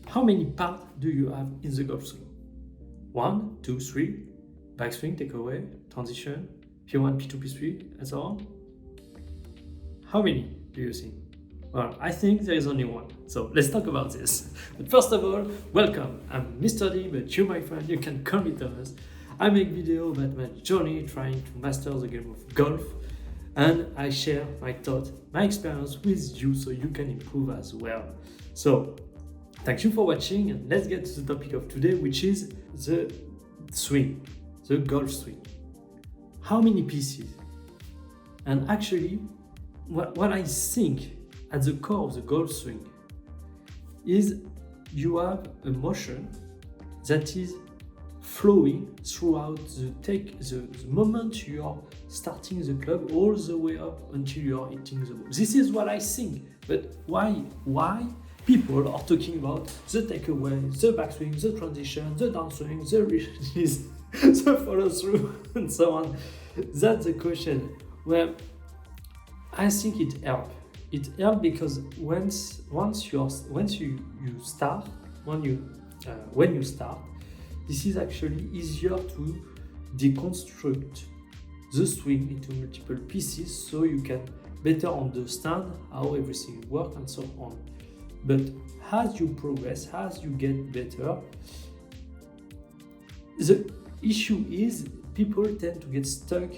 How many parts do you have in the golf swing? 1, 2, 3, backswing, takeaway, transition, P1, P2, P3, and so on. How many do you think? Well, I think there is only one. So let's talk about this. But first of all, welcome. I'm Mr. D, but you, my friend, you can call me Thomas. I make videos about my journey trying to master the game of golf, and I share my thoughts, my experience with you so you can improve as well. So thank you for watching, and let's get to the topic of today, which is the swing, the golf swing. How many pieces? And actually, what I think at the core of the golf swing is you have a motion that is flowing throughout the moment you are starting the club all the way up until you are hitting the ball. This is what I think. But why people are talking about the takeaway, the backswing, the transition, the downswing, the release, the follow through, and so on? That's the question. Well, I think it helps. It helps because when you start, this is actually easier to deconstruct the swing into multiple pieces, so you can better understand how everything works and so on. But as you progress, as you get better, the issue is people tend to get stuck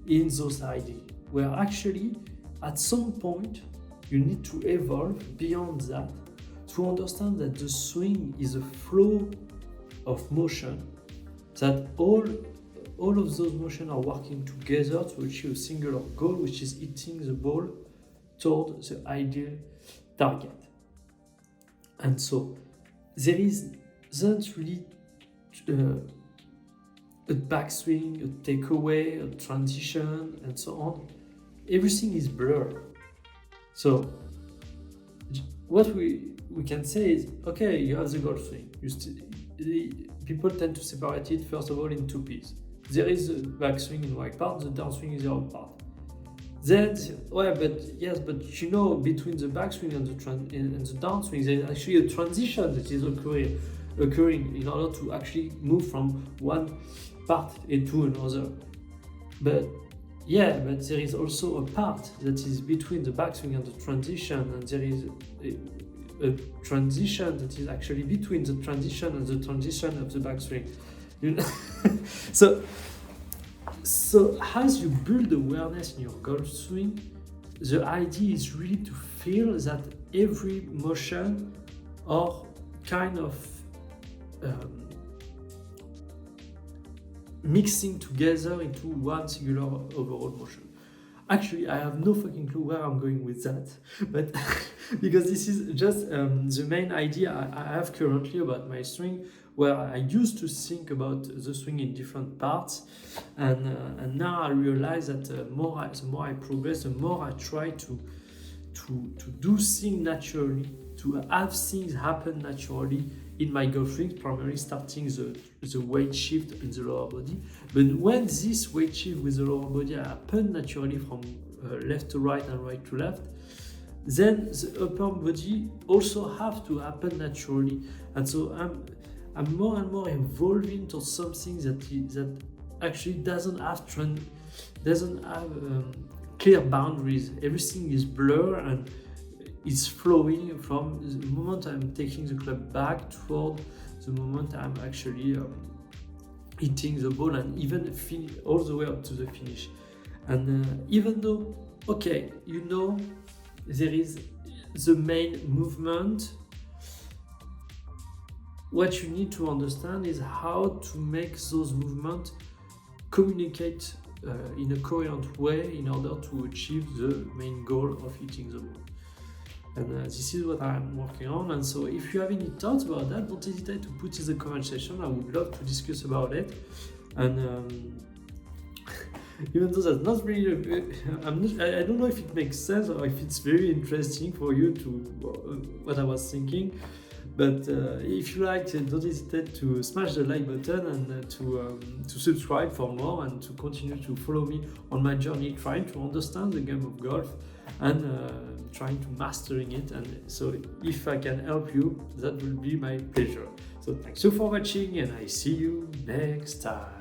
in those ideas, where actually at some point you need to evolve beyond that to understand that the swing is a flow of motion, that all of those motions are working together to achieve a singular goal, which is hitting the ball toward the ideal target. And so there isn't really a backswing, a takeaway, a transition, and so on. Everything is blurred. So what we can say is, okay, you have the golf swing. People tend to separate it first of all in two pieces. There is the backswing in one part, the downswing is the other part. Then, but you know, between the backswing and the downswing, there is actually a transition that is occurring in order to actually move from one part into another. But there is also a part that is between the backswing and the transition, and there is a transition that is actually between the transition and the transition of the backswing. You know? So as you build awareness in your golf swing, the idea is really to feel that every motion are kind of mixing together into one singular overall motion. Actually, I have no fucking clue where I'm going with that, but because this is just the main idea I have currently about my swing, where I used to think about the swing in different parts, and now I realize that the more I progress, the more I try to do things naturally, to have things happen naturally in my golf swing, primarily starting the weight shift in the lower body. But when this weight shift with the lower body happen naturally from left to right and right to left, then the upper body also have to happen naturally. And so I'm more and more evolving towards something that actually doesn't have clear boundaries. Everything is blurred and it's flowing from the moment I'm taking the club back toward the moment I'm actually hitting the ball, and even all the way up to the finish. And even though, okay, you know, there is the main movement, what you need to understand is how to make those movements communicate in a coherent way in order to achieve the main goal of hitting the ball. And this is what I'm working on. And so if you have any thoughts about that, don't hesitate to put in the comment section. I would love to discuss about it. And even though that's not really, I don't know if it makes sense or if it's very interesting for you to what I was thinking. But if you like, don't hesitate to smash the like button and to subscribe for more, and to continue to follow me on my journey trying to understand the game of golf. and trying to mastering it. And so if I can help you, that will be my pleasure. So thanks you for watching, and I see you next time.